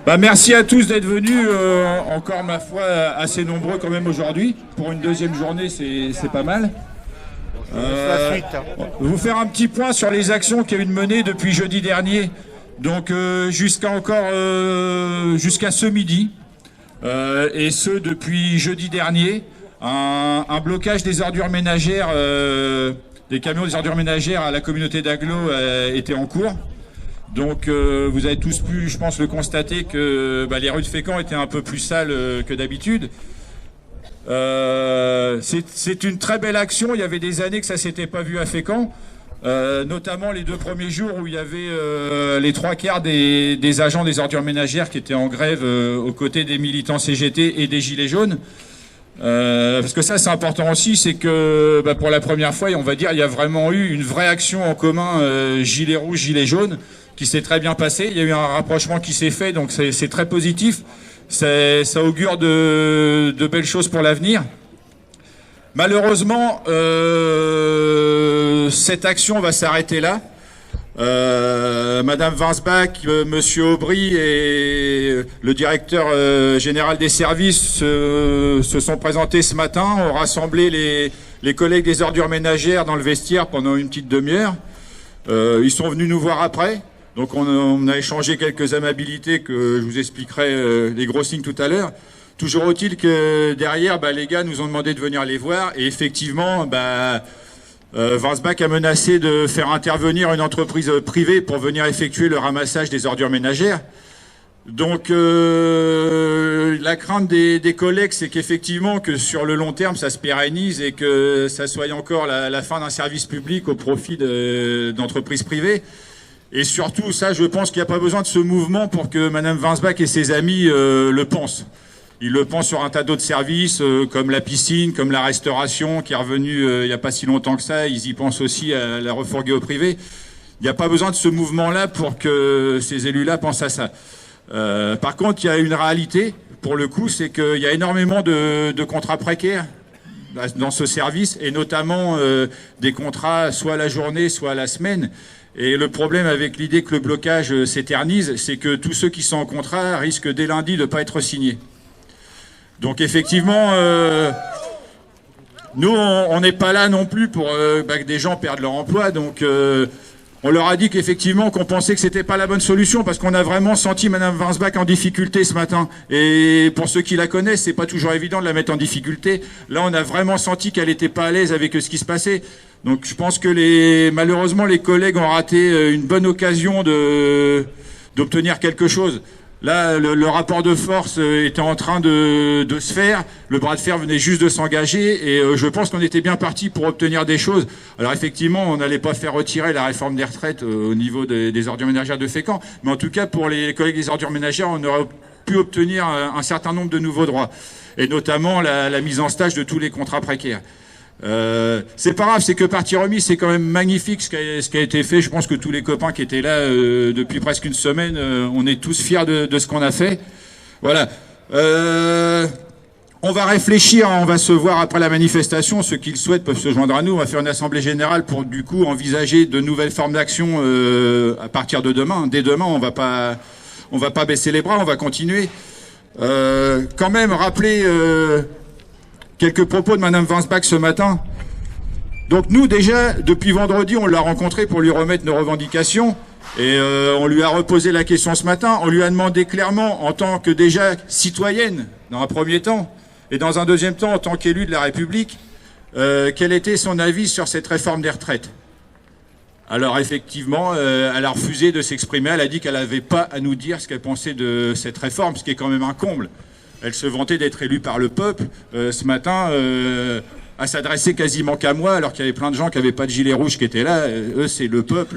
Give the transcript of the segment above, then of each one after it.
Merci à tous d'être venus, encore ma foi assez nombreux quand même aujourd'hui. Pour une deuxième journée, c'est pas mal. Vous faire un petit point sur les actions qu'il y a eu de menées depuis jeudi dernier, donc jusqu'à ce midi, et ce depuis jeudi dernier. Un blocage des ordures ménagères, des camions des ordures ménagères à la communauté d'Aglo était en cours. Donc vous avez tous pu, je pense, le constater que les rues de Fécamp étaient un peu plus sales que d'habitude. C'est une très belle action. Il y avait des années que ça s'était pas vu à Fécamp, notamment les 2 premiers jours où il y avait les 3/4 des agents des ordures ménagères qui étaient en grève aux côtés des militants CGT et des Gilets jaunes. Parce que ça c'est important aussi, c'est que pour la première fois, on va dire, il y a vraiment eu une vraie action en commun Gilets rouges, Gilets jaunes, qui s'est très bien passé. Il y a eu un rapprochement qui s'est fait, donc c'est très positif. Ça augure de belles choses pour l'avenir. Malheureusement, cette action va s'arrêter là. Madame Winsbach, Monsieur Aubry et le directeur général des services se sont présentés ce matin, ont rassemblé les collègues des ordures ménagères dans le vestiaire pendant une petite demi-heure. Ils sont venus nous voir après. Donc on a échangé quelques amabilités que je vous expliquerai les gros signes tout à l'heure. Toujours est-il que derrière, les gars nous ont demandé de venir les voir. Et effectivement, Winsbach a menacé de faire intervenir une entreprise privée pour venir effectuer le ramassage des ordures ménagères. Donc la crainte des collègues, c'est qu'effectivement que sur le long terme, ça se pérennise et que ça soit encore la fin d'un service public au profit d'entreprises privées. Et surtout, ça, je pense qu'il n'y a pas besoin de ce mouvement pour que Madame Winsbach et ses amis le pensent. Ils le pensent sur un tas d'autres services, comme la piscine, comme la restauration, qui est revenue il n'y a pas si longtemps que ça. Ils y pensent aussi à la refourguer au privé. Il n'y a pas besoin de ce mouvement-là pour que ces élus-là pensent à ça. Par contre, il y a une réalité, pour le coup, c'est qu'il y a énormément de contrats précaires dans ce service, et notamment des contrats soit à la journée, soit à la semaine. Et le problème avec l'idée que le blocage s'éternise, c'est que tous ceux qui sont en contrat risquent dès lundi de ne pas être signés. Donc effectivement, nous, on n'est pas là non plus pour que des gens perdent leur emploi. Donc on leur a dit qu'effectivement, qu'on pensait que c'était pas la bonne solution, parce qu'on a vraiment senti Madame Winsbach en difficulté ce matin. Et pour ceux qui la connaissent, c'est pas toujours évident de la mettre en difficulté. Là, on a vraiment senti qu'elle n'était pas à l'aise avec ce qui se passait. Donc je pense que malheureusement les collègues ont raté une bonne occasion d'obtenir quelque chose. Là, le rapport de force était en train de se faire, le bras de fer venait juste de s'engager, et je pense qu'on était bien parti pour obtenir des choses. Alors effectivement, on n'allait pas faire retirer la réforme des retraites au niveau des ordures ménagères de Fécamp, mais en tout cas pour les collègues des ordures ménagères, on aurait pu obtenir un certain nombre de nouveaux droits, et notamment la mise en stage de tous les contrats précaires. C'est pas grave, c'est que partie remise, c'est quand même magnifique ce qui a été fait. Je pense que tous les copains qui étaient là depuis presque une semaine, on est tous fiers de ce qu'on a fait. Voilà. On va réfléchir, on va se voir après la manifestation. Ceux qui le souhaitent peuvent se joindre à nous. On va faire une assemblée générale pour du coup envisager de nouvelles formes d'action à partir de demain. Dès demain, on va pas baisser les bras, on va continuer. Quand même rappeler quelques propos de Madame Winsbach ce matin. Donc nous, déjà, depuis vendredi, on l'a rencontrée pour lui remettre nos revendications. Et on lui a reposé la question ce matin. On lui a demandé clairement, en tant que déjà citoyenne, dans un premier temps, et dans un deuxième temps, en tant qu'élue de la République, quel était son avis sur cette réforme des retraites. Alors effectivement, elle a refusé de s'exprimer. Elle a dit qu'elle n'avait pas à nous dire ce qu'elle pensait de cette réforme, ce qui est quand même un comble. Elle se vantait d'être élue par le peuple. Ce matin, à s'adresser quasiment qu'à moi, alors qu'il y avait plein de gens qui n'avaient pas de gilet rouge qui étaient là. Eux, c'est le peuple,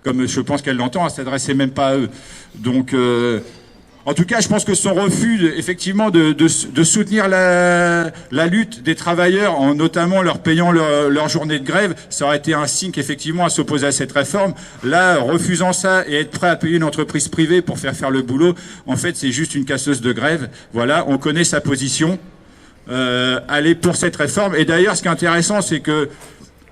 comme je pense qu'elle l'entend, elle ne s'adressait même pas à eux. Donc, en tout cas, je pense que son refus, effectivement, de soutenir la lutte des travailleurs, en notamment leur payant leur journée de grève, ça aurait été un signe qu'effectivement, à s'opposer à cette réforme. Là, refusant ça et être prêt à payer une entreprise privée pour faire le boulot, en fait, c'est juste une casseuse de grève. Voilà, on connaît sa position. Elle est pour cette réforme. Et d'ailleurs, ce qui est intéressant, c'est que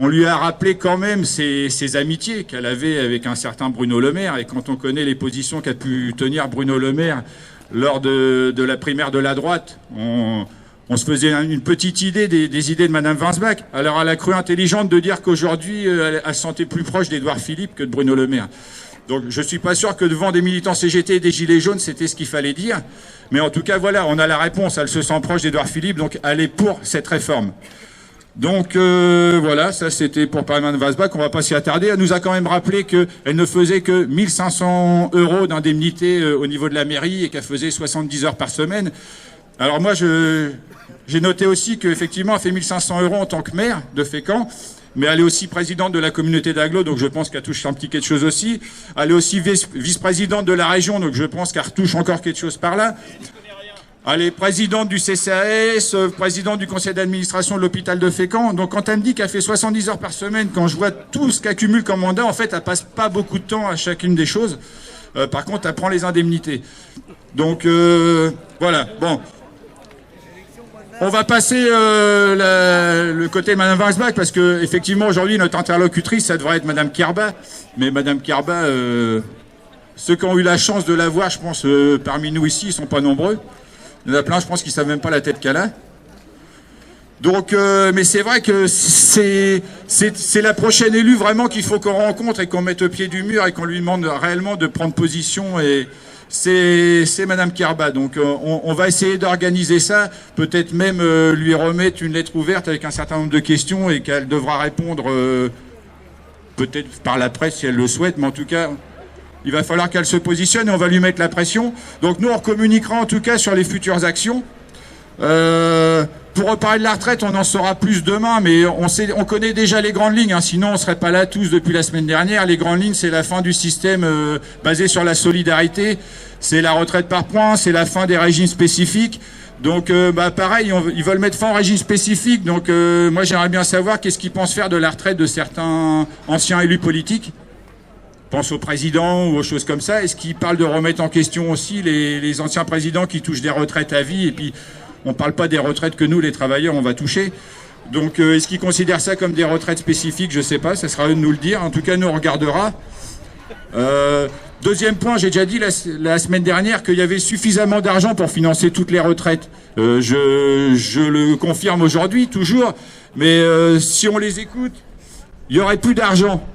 On lui a rappelé quand même ses amitiés qu'elle avait avec un certain Bruno Le Maire. Et quand on connaît les positions qu'a pu tenir Bruno Le Maire lors de la primaire de la droite, on se faisait une petite idée des idées de Madame Weinsbach. Alors elle a cru intelligente de dire qu'aujourd'hui, elle se sentait plus proche d'Édouard Philippe que de Bruno Le Maire. Donc je suis pas sûr que devant des militants CGT et des Gilets jaunes, c'était ce qu'il fallait dire. Mais en tout cas, voilà, on a la réponse. Elle se sent proche d'Édouard Philippe, donc elle est pour cette réforme. Donc voilà, ça c'était pour parler de Mme Weinsbach, on va pas s'y attarder. Elle nous a quand même rappelé qu'elle ne faisait que 1500 € d'indemnité au niveau de la mairie et qu'elle faisait 70 heures par semaine. Alors moi, j'ai noté aussi qu'effectivement, elle fait 1500 € en tant que maire de Fécamp, mais elle est aussi présidente de la communauté d'Aglo, donc je pense qu'elle touche un petit quelque chose aussi. Elle est aussi vice-présidente de la région, donc je pense qu'elle retouche encore quelque chose par là. Elle est présidente du CCAS, présidente du conseil d'administration de l'hôpital de Fécamp. Donc quand elle me dit qu'elle fait 70 heures par semaine, quand je vois tout ce qu'elle cumule comme mandat, en fait, elle passe pas beaucoup de temps à chacune des choses. Par contre, elle prend les indemnités. Donc voilà, bon. On va passer le côté de Mme Weinsbach, parce que effectivement aujourd'hui notre interlocutrice, ça devrait être Mme Kerba. Mais Mme Kerba, ceux qui ont eu la chance de la voir, je pense, parmi nous ici, ils sont pas nombreux. Il y en a plein, je pense, qui ne savent même pas la tête qu'elle a. Donc, mais c'est vrai que c'est la prochaine élue vraiment qu'il faut qu'on rencontre et qu'on mette au pied du mur et qu'on lui demande réellement de prendre position. Et c'est Madame Kerba. Donc, on va essayer d'organiser ça. Peut-être même lui remettre une lettre ouverte avec un certain nombre de questions et qu'elle devra répondre peut-être par la presse si elle le souhaite. Mais en tout cas, il va falloir qu'elle se positionne et on va lui mettre la pression. Donc nous, on communiquera en tout cas sur les futures actions. Pour reparler de la retraite, on en saura plus demain, mais on connaît déjà les grandes lignes, hein, sinon on ne serait pas là tous depuis la semaine dernière. Les grandes lignes, c'est la fin du système basé sur la solidarité, c'est la retraite par points, c'est la fin des régimes spécifiques. Donc pareil, ils veulent mettre fin au régime spécifique. Donc moi j'aimerais bien savoir qu'est-ce qu'ils pensent faire de la retraite de certains anciens élus politiques. Pense au président ou aux choses comme ça. Est-ce qu'ils parlent de remettre en question aussi les anciens présidents qui touchent des retraites à vie? Et puis, on ne parle pas des retraites que nous, les travailleurs, on va toucher. Donc, est-ce qu'ils considèrent ça comme des retraites spécifiques? Je ne sais pas, ça sera à eux de nous le dire. En tout cas, nous, on regardera. Deuxième point, j'ai déjà dit la semaine dernière qu'il y avait suffisamment d'argent pour financer toutes les retraites. Je le confirme aujourd'hui, toujours. Mais si on les écoute, il n'y aurait plus d'argent.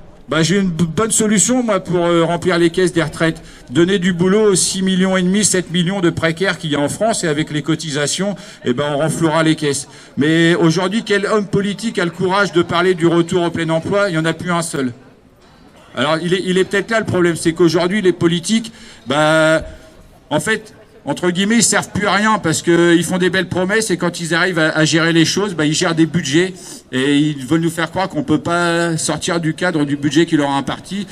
J'ai une bonne solution, moi, pour remplir les caisses des retraites. Donner du boulot aux 6,5 millions, 7 millions de précaires qu'il y a en France, et avec les cotisations, on renflouera les caisses. Mais aujourd'hui, quel homme politique a le courage de parler du retour au plein emploi? Il n'y en a plus un seul. Alors, il est peut-être là le problème, c'est qu'aujourd'hui, les politiques, en fait, entre guillemets, ils servent plus à rien parce qu'ils font des belles promesses et quand ils arrivent à gérer les choses, ils gèrent des budgets et ils veulent nous faire croire qu'on peut pas sortir du cadre du budget qui leur a imparti.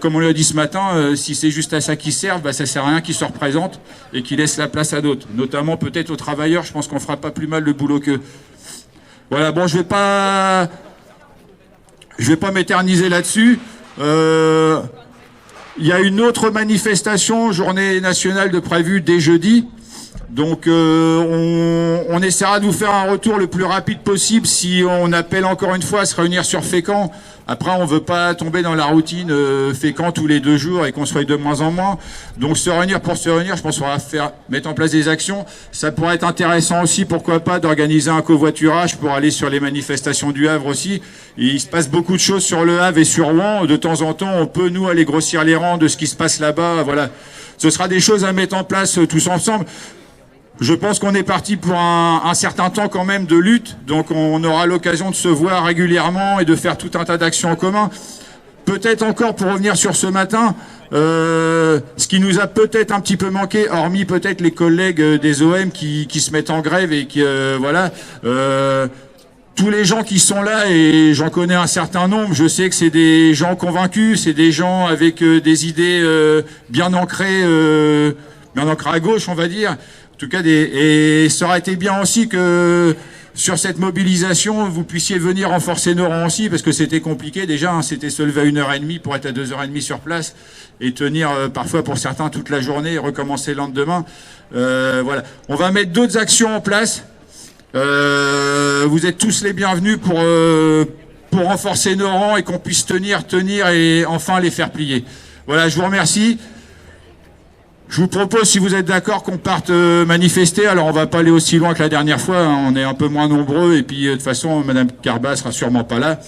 Comme on l'a dit ce matin, si c'est juste à ça qu'ils servent, ça sert à rien qu'ils se représentent et qu'ils laissent la place à d'autres. Notamment peut-être aux travailleurs, je pense qu'on fera pas plus mal le boulot qu'eux. Voilà, bon, je vais pas m'éterniser là-dessus. Il y a une autre manifestation, journée nationale de prévue dès jeudi. Donc on essaiera de vous faire un retour le plus rapide possible si on appelle encore une fois à se réunir sur Fécamp. Après, on veut pas tomber dans la routine Fécamp tous les 2 jours et qu'on soit de moins en moins. Donc se réunir pour se réunir, je pense qu'on va mettre en place des actions. Ça pourrait être intéressant aussi, pourquoi pas, d'organiser un covoiturage pour aller sur les manifestations du Havre aussi. Et il se passe beaucoup de choses sur le Havre et sur Rouen. De temps en temps, on peut, nous, aller grossir les rangs de ce qui se passe là-bas. Voilà. Ce sera des choses à mettre en place tous ensemble. Je pense qu'on est parti pour un certain temps quand même de lutte, donc on aura l'occasion de se voir régulièrement et de faire tout un tas d'actions en commun. Peut-être encore, pour revenir sur ce matin, ce qui nous a peut-être un petit peu manqué, hormis peut-être les collègues des OM qui se mettent en grève et qui, tous les gens qui sont là, et j'en connais un certain nombre, je sais que c'est des gens convaincus, c'est des gens avec des idées bien ancrées à gauche, on va dire. En tout cas, et ça aurait été bien aussi que sur cette mobilisation, vous puissiez venir renforcer nos rangs aussi, parce que c'était compliqué déjà, hein, c'était se lever à 1h30 pour être à 2h30 sur place, et tenir parfois pour certains toute la journée, et recommencer le lendemain. Voilà. On va mettre d'autres actions en place. Vous êtes tous les bienvenus pour renforcer nos rangs et qu'on puisse tenir et enfin les faire plier. Voilà, je vous remercie. Je vous propose, si vous êtes d'accord, qu'on parte manifester. Alors, on va pas aller aussi loin que la dernière fois, hein. On est un peu moins nombreux. Et puis, de toute façon, Madame Carba sera sûrement pas là.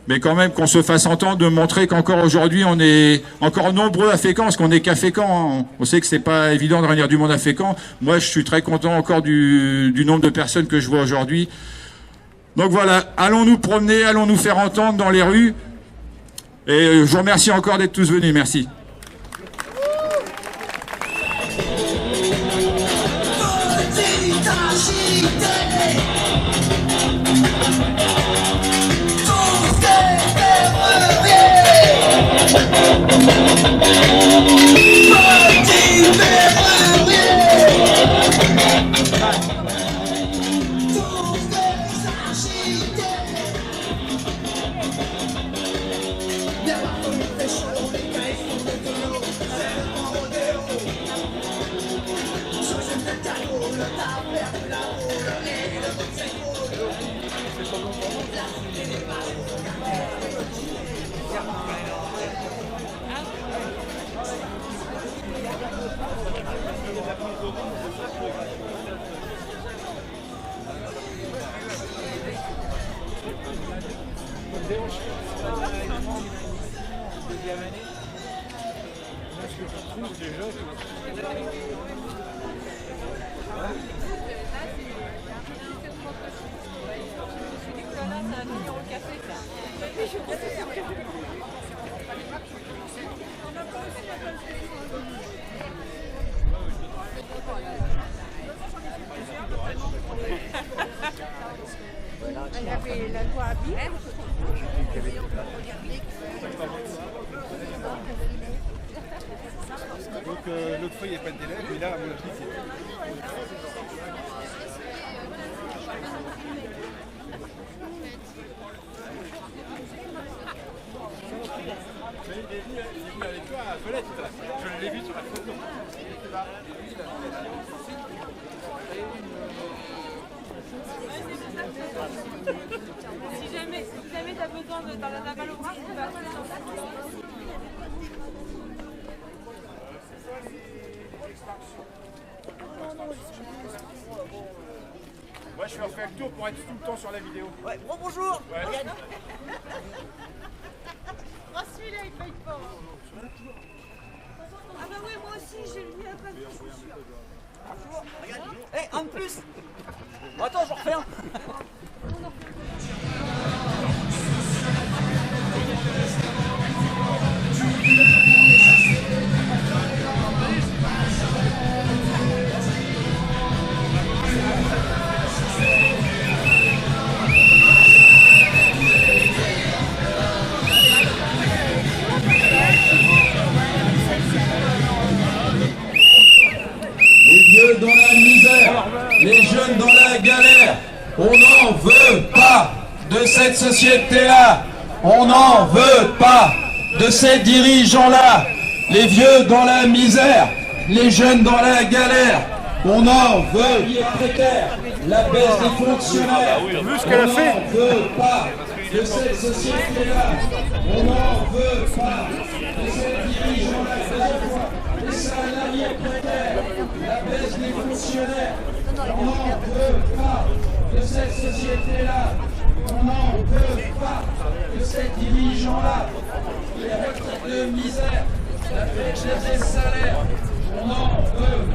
Mais quand même, qu'on se fasse entendre, de montrer qu'encore aujourd'hui, on est encore nombreux à Fécamp, parce qu'on est qu'à Fécamp, hein. On sait que c'est pas évident de réunir du monde à Fécamp. Moi, je suis très content encore du nombre de personnes que je vois aujourd'hui. Donc voilà, allons nous promener, allons nous faire entendre dans les rues. Et je vous remercie encore d'être tous venus. Merci. Elle avait la loi à vivre. Donc l'autre fois il n'y avait pas de délai, mais là à mon avis c'est... Il est venu avec toi à la toilette tout à l'heure. Je l'ai vu sur la photo. Si jamais tu as besoin d'un mal au bras, tu peux appeler sur ça. Moi je vais faire le tour pour être tout le temps sur la vidéo. Ouais, bonjour. Ouais. Oh, celui-là, il paye pas. Ah bah oui, moi aussi, j'ai le mien à papier, je suis sûr. Bonjour. Regarde. Eh, un de plus. Bon, attends, j'en refais un. Les vieux dans la misère, les jeunes dans la galère, on n'en veut pas de cette société-là, on n'en veut pas de ces dirigeants-là, les vieux dans la misère, les jeunes dans la galère, on en veut, qui est précaire, la baisse des fonctionnaires, on n'en veut pas de cette société-là, on n'en veut pas de ces dirigeants-là, les salariés précaires, la baisse des fonctionnaires, on n'en veut pas de cette société-là, on n'en veut pas de ces dirigeants-là, les retraites de misère, la baisse des salaires, on n'en veut